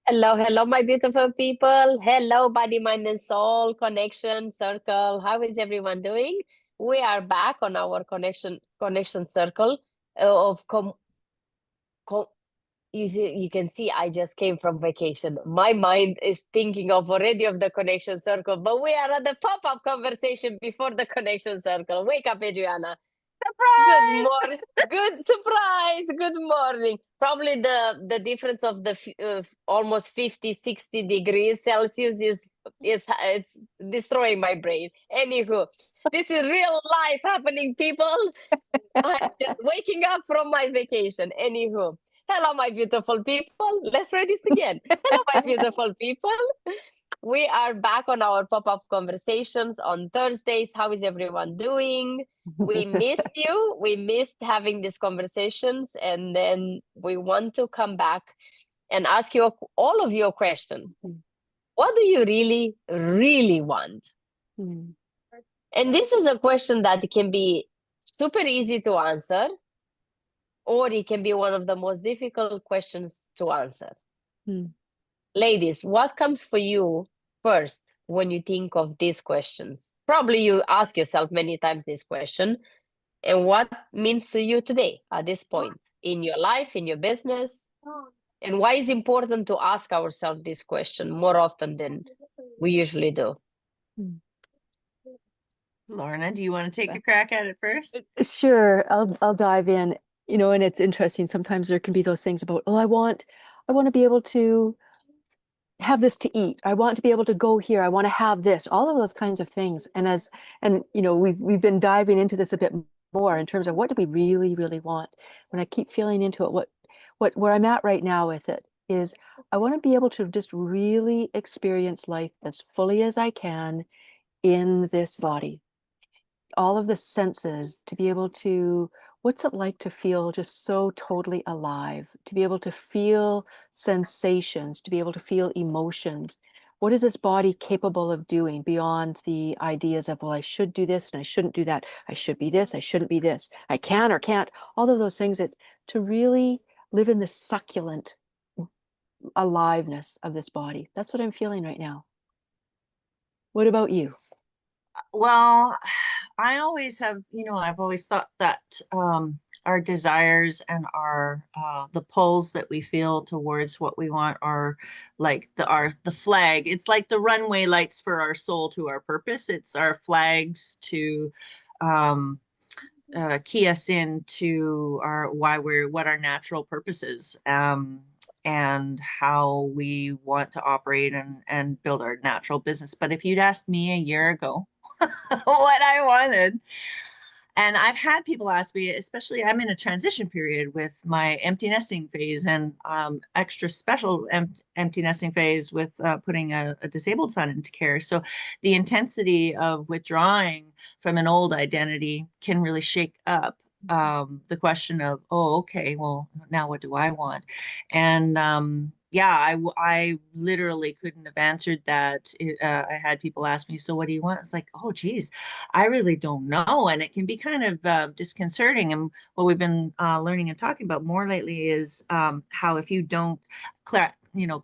Hello, hello, my beautiful people. Hello, body, mind, and soul connection circle. How is everyone doing? We are back on our connection circle of com you can see I just came from vacation. My mind is thinking of already of the connection circle, but we are at the pop-up conversation before the connection circle. Wake up, Adriana. Good Surprise! morning. Good surprise. Good morning. Probably the difference of the almost 50, 60 degrees Celsius is it's destroying my brain. Anywho, this is real life happening, people. I'm just waking up from my vacation. Anywho, hello, my beautiful people. Let's try this again. Hello, my beautiful people. We are back on our pop-up conversations on Thursdays. How is everyone doing? We missed you. We missed having these conversations, and then we want to come back and ask you all of you a question. What do you really, really want? Hmm. And this is a question that can be super easy to answer, or it can be one of the most difficult questions to answer. Hmm. Ladies, what comes for you first when you think of these questions? Probably you ask yourself many times this question. And what means to you today at this point in your life, in your business? And why is it important to ask ourselves this question more often than we usually do? Hmm. Lorna, do you want to take a crack at it first? Sure, I'll dive in. And it's interesting. Sometimes there can be those things about, oh, I want to be able to have this to eat. I want to be able to go here. I want to have this. All of those kinds of things. We've been diving into this a bit more in terms of what do we really, really want. When I keep feeling into it, where I'm at right now with it is I want to be able to just really experience life as fully as I can in this body. All of the senses, to be able to, what's it like to feel just so totally alive, to be able to feel sensations, to be able to feel emotions. What is this body capable of doing beyond the ideas of, well, I should do this and I shouldn't do that. I should be this, I shouldn't be this. I can or can't. All of those things, that to really live in the succulent aliveness of this body. That's what I'm feeling right now. What about you? Well, I always have, I've always thought that our desires and our the pulls that we feel towards what we want are like the flag. It's like the runway lights for our soul to our purpose. It's our flags to um, key us into what our natural purpose is. And how we want to operate and build our natural business. But if you'd asked me a year ago what I wanted, and I've had people ask me, especially I'm in a transition period with my empty nesting phase and extra special empty nesting phase with putting a disabled son into care. So the intensity of withdrawing from an old identity can really shake up the question of, oh, okay, well, now what do I want? And yeah, I literally couldn't have answered that. I had people ask me, so what do you want? It's like, oh, geez, I really don't know. And it can be kind of disconcerting. And what we've been learning and talking about more lately is how if you don't,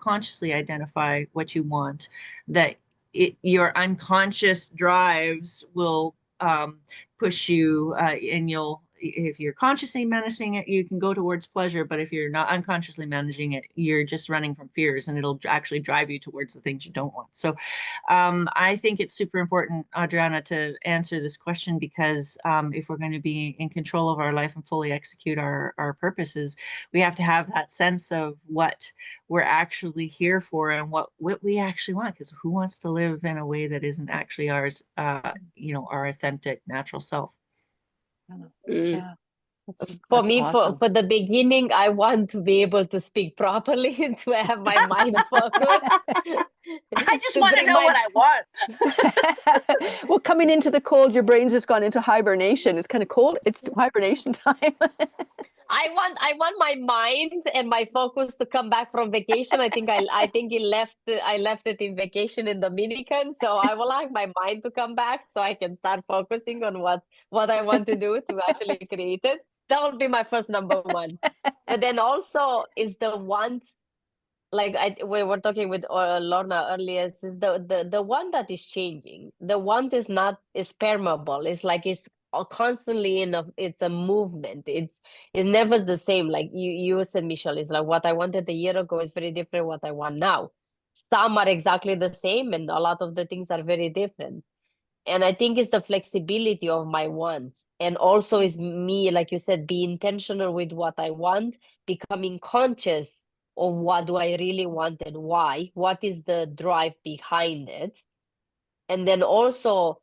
consciously identify what you want, that your unconscious drives will push you and if you're consciously managing it, you can go towards pleasure. But if you're not unconsciously managing it, you're just running from fears and it'll actually drive you towards the things you don't want. So I think it's super important, Adriana, to answer this question because if we're going to be in control of our life and fully execute our purposes, we have to have that sense of what we're actually here for and what we actually want. Because who wants to live in a way that isn't actually ours, our authentic natural self? Mm. Yeah, For that's me, for, awesome. for the beginning, I want to be able to speak properly, to have my mind focused, I just to want to bring know my what I want. Well, coming into the cold, your brain's just gone into hibernation. It's kind of cold. It's hibernation time. I want my mind and my focus to come back from vacation. I think I left it in vacation in Dominican, so I would like my mind to come back so I can start focusing on what I want to do to actually create it. That would be my first number one. But then also is the want we were talking with Lorna earlier, is the one that is changing. The one is permeable. It's like it's constantly it's a movement. It's never the same. Like you said, Michelle, it's like what I wanted a year ago is very different what I want now. Some are exactly the same, and a lot of the things are very different. And I think it's the flexibility of my want, and also is me, like you said, be intentional with what I want, becoming conscious of what do I really want and why, what is the drive behind it, and then also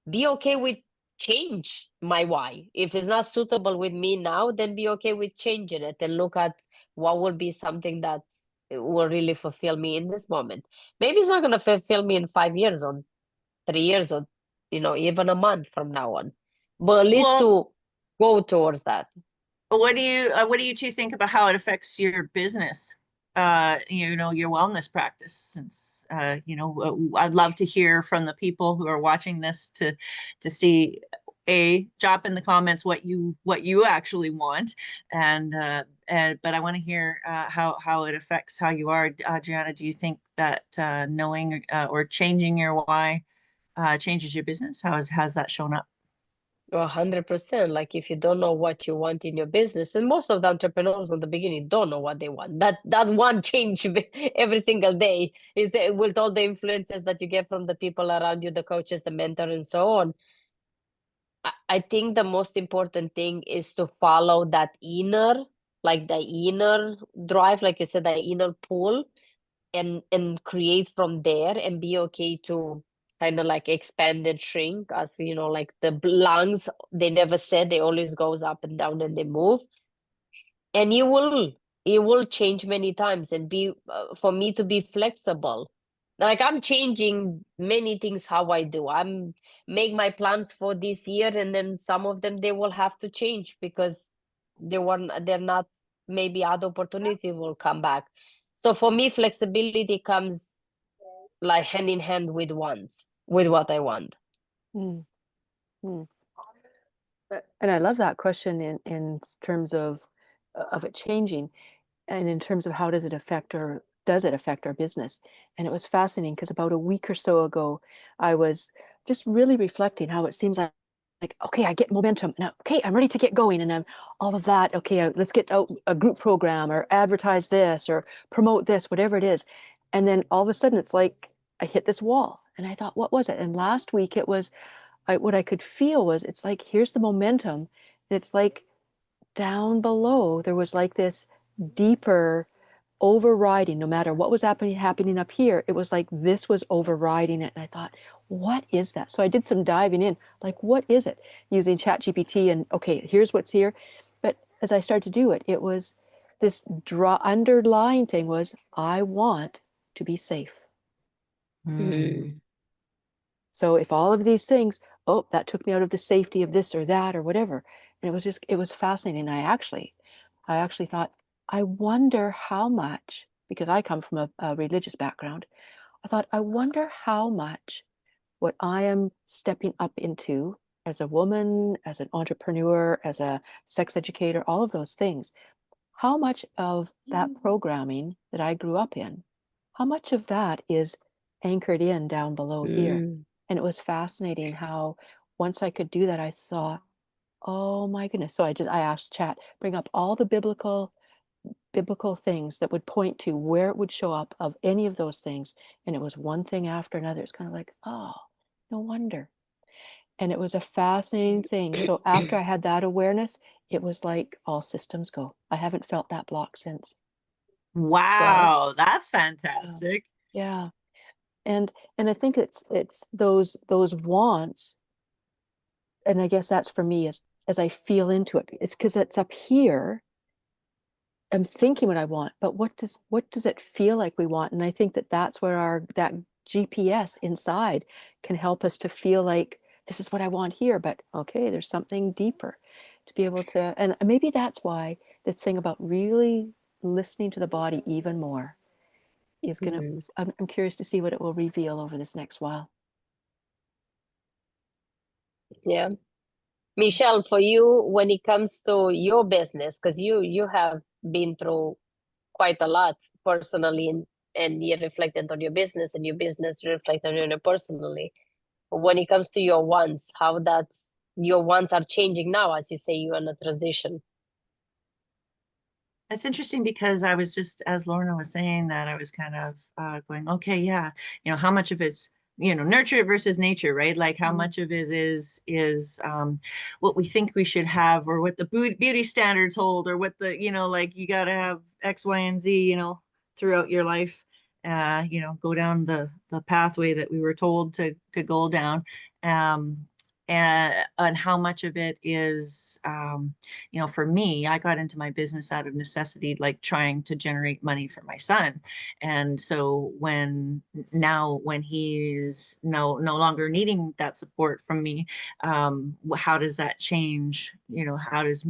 be okay with change my why. If it's not suitable with me now, then be okay with changing it and look at what will be something that will really fulfill me in this moment. Maybe it's not going to fulfill me in 5 years or 3 years or even a month from now on, but at least Well, to go towards that. what do you two think about how it affects your business? Your wellness practice, since I'd love to hear from the people who are watching this to see, drop in the comments what you actually want, but I want to hear how it affects how you are. Adriana, do you think that knowing or changing your why changes your business? Has that shown up? 100%. Like if you don't know what you want in your business, and most of the entrepreneurs in the beginning don't know what they want. That one change every single day is with all the influences that you get from the people around you, the coaches, the mentor, and so on. I think the most important thing is to follow that the inner drive, like you said, the inner pull, and create from there, and be okay to kind of like expand and shrink, as like the lungs, they never said, they always goes up and down and they move, and you will change many times, and be for me to be flexible. Like I'm changing many things how I do. I'm make my plans for this year, and then some of them they will have to change because they're not, maybe other opportunity will come back. So for me, flexibility comes like hand in hand with what I want. Mm, mm. And I love that question in terms of it changing, and in terms of how does it affect, or does it affect our business? And it was fascinating because about a week or so ago, I was just really reflecting how it seems like okay, I get momentum now. Okay, I'm ready to get going, and I'm all of that. Okay, let's get out a group program or advertise this or promote this, whatever it is. And then all of a sudden, it's like I hit this wall, and I thought, what was it? And last week it was, what I could feel was, it's like here's the momentum. And it's like down below there was like this deeper overriding. No matter what was happening up here, it was like this was overriding it. And I thought, what is that? So I did some diving in, like what is it, using ChatGPT, and okay, here's what's here. But as I started to do it, it was this underlying thing was, I want to be safe. Mm. So if all of these things, oh, that took me out of the safety of this or that or whatever. And it was fascinating. I actually thought, I wonder how much, because I come from a religious background, I thought, I wonder how much what I am stepping up into as a woman, as an entrepreneur, as a sex educator, all of those things, how much of that programming that I grew up in, how much of that is anchored in down below here? Mm. And it was fascinating how once I could do that, I thought, oh my goodness. So I asked Chat, bring up all the biblical things that would point to where it would show up of any of those things. And it was one thing after another. It's kind of like, oh, no wonder. And it was a fascinating thing. So after I had that awareness, it was like all systems go. I haven't felt that block since. Wow. Wow, that's Yeah. fantastic. Yeah. And I think it's those wants, and I guess that's for me, as I feel into it. It's because it's up here. I'm thinking what I want, but what does it feel like we want? And I think that's where that GPS inside can help us to feel like this is what I want here, but okay, there's something deeper to be able to. And maybe that's why the thing about really listening to the body even more is gonna. Mm. I'm curious to see what it will reveal over this next while. Yeah. Michelle, for you, when it comes to your business, because you have been through quite a lot personally, and you reflect it on your business, and your business reflect on you personally. When it comes to your wants, how that's your wants are changing now, as you say, you're in a transition. It's interesting because I was just, as Lorna was saying that, I was kind of going, okay, yeah, how much of it's, nurture versus nature, right? Like how much of it is what we think we should have, or what the beauty standards hold, or what the, like you got to have X, Y, and Z, throughout your life, go down the pathway that we were told to go down. And how much of it is, for me, I got into my business out of necessity, like trying to generate money for my son. And so when he's no longer needing that support from me, how does that change? How does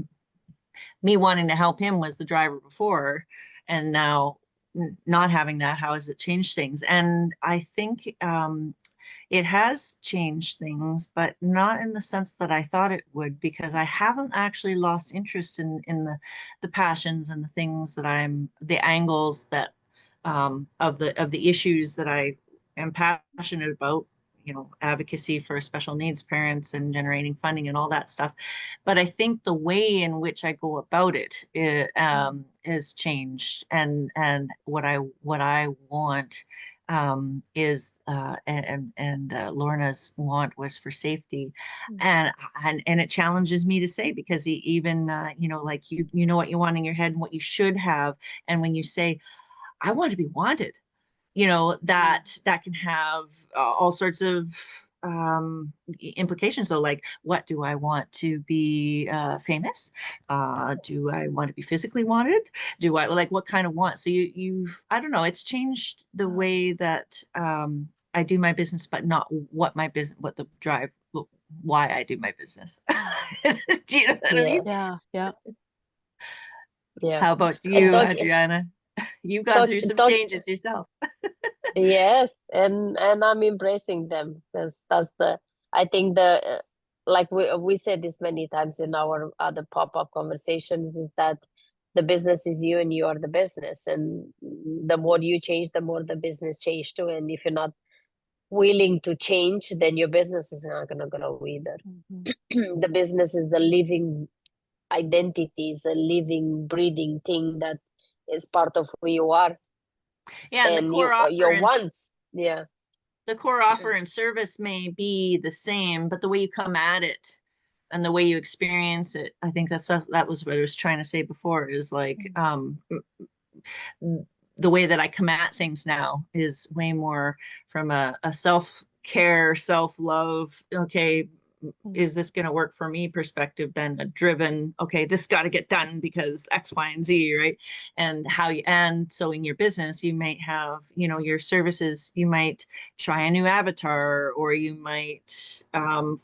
me wanting to help him was the driver before, and now not having that, how has it changed things? And I think it has changed things, but not in the sense that I thought it would, because I haven't actually lost interest in the passions and the things that the angles that of the issues that I am passionate about, advocacy for special needs parents and generating funding and all that stuff. But I think the way in which I go about it, has changed, and what I want is and Lorna's want was for safety, and it challenges me to say, because even like you know what you want in your head and what you should have, and when you say I want to be wanted, that can have all sorts of implications. So like, what do I want to be famous? Do I want to be physically wanted? Do I, like, what kind of want? So I don't know, it's changed the way that I do my business, but not what the drive, why I do my business. Do you know what I mean? Yeah. How about you, Adriana? You've gone through some changes yourself. Yes, and I'm embracing them, because I think like we said this many times in our other pop-up conversations, is that the business is you and you are the business, and the more you change, the more the business change too. And if you're not willing to change, then your business is not going to grow either. The business is the living identity, is a living, breathing thing that is part of who you are. Yeah, and and your wants. Yeah. The core offer and service may be the same, but the way you come at it and the way you experience it, I think that was what I was trying to say before, is like the way that I come at things now is way more from a self-care, self-love, okay, is this going to work for me perspective, than a driven, okay, this got to get done because X, Y, and Z, right? And so in your business, you might have, your services, you might try a new avatar, or you might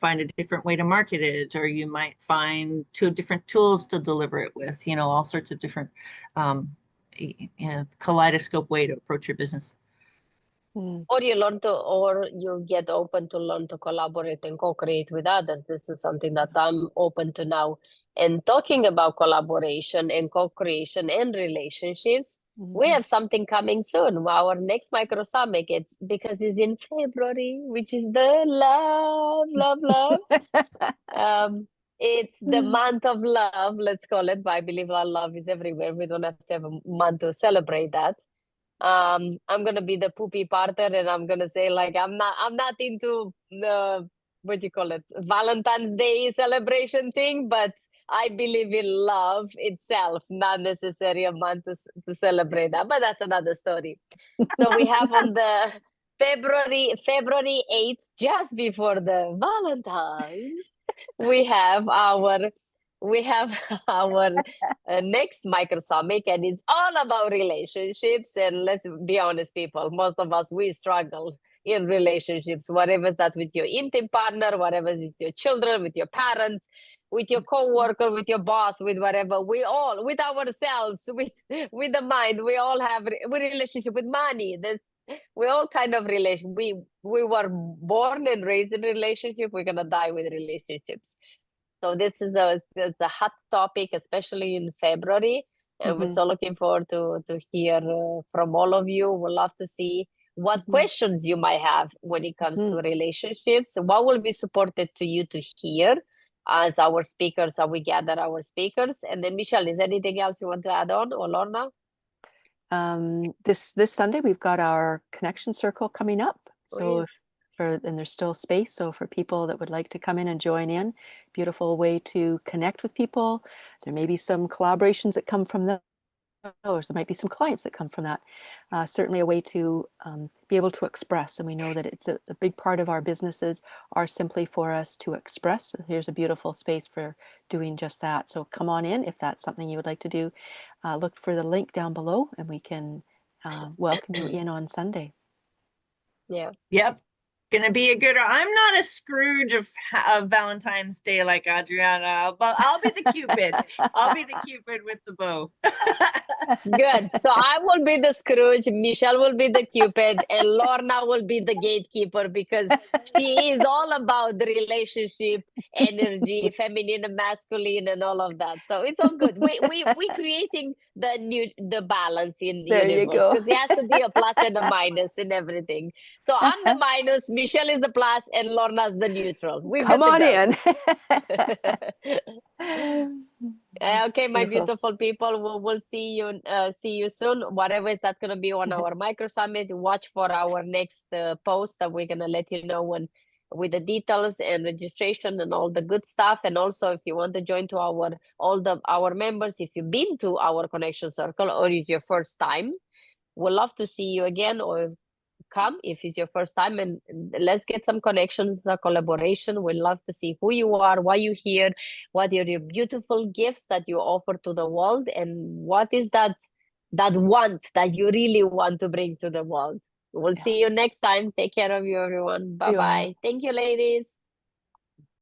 find a different way to market it, or you might find 2 different tools to deliver it with, all sorts of different kaleidoscope way to approach your business. Or you get open to learn to collaborate and co-create with others. This is something that I'm open to now. And talking about collaboration and co-creation and relationships, we have something coming soon. Our next MicroSummit, it's because it's in February, which is the love. It's the month of love, let's call it. But I believe our love is everywhere. We don't have to have a month to celebrate that. I'm gonna be the poopy partner, and I'm gonna say, like, I'm not into the, what do you call it, Valentine's Day celebration thing, but I believe in love itself, not necessarily a month to celebrate that, but that's another story. So we have on the February 8th, just before the Valentine's, we have our next MicroSummit, and it's all about relationships. And let's be honest, people, most of us, we struggle in relationships, whatever that's with your intimate partner, whatever is with your children, with your parents, with your co-worker, with your boss, with whatever. We all, with ourselves, with the mind, we all have relationship with money. We all kind of we were born and raised in relationship. We're gonna die with relationships. So this is a hot topic, especially in February. And we're Mhm. so looking forward to hear from all of you. We'd love to see what Mhm. questions you might have when it comes Mhm. to relationships. What will be supported to you to hear as our speakers, as we gather our speakers. And then Michelle, is there anything else you want to add on, or Lorna? This Sunday we've got our connection circle coming up. Oh, So yes. and there's still space. So for people that would like to come in and join in, beautiful way to connect with people. There may be some collaborations that come from those. There might be some clients that come from that. Certainly a way to be able to express. And we know that it's a big part of our businesses are simply for us to express. Here's a beautiful space for doing just that. So come on in if that's something you would like to do. Look for the link down below and we can welcome you in on Sunday. Yeah. Yep. Gonna be a good. I'm not a Scrooge of Valentine's Day like Adriana, but I'll be the Cupid. I'll be the Cupid with the bow. Good. So I will be the Scrooge, Michelle will be the Cupid, and Lorna will be the gatekeeper because she is all about the relationship, energy, feminine and masculine, and all of that. So it's all good. We creating the balance in the There you universe go. because there has to be a plus and a minus in everything. So I'm the minus, Michelle is the plus, and Lorna's the neutral. We're Come good on to in. go. Okay, my Beautiful. beautiful people, we'll see you soon. Whatever is that gonna be on our Micro Summit, watch for our next post that we're gonna let you know when with the details and registration and all the good stuff. And also, if you want to join to our members, if you've been to our connection circle or it's your first time, we'd love to see you again, or come if it's your first time, and let's get some connections, collaboration. We'd love to see who you are, why you're here, what are your beautiful gifts that you offer to the world, and what is that want that you really want to bring to the world. We'll Yeah. see you next time. Take care of you, everyone. Bye You all. bye. Thank you, ladies.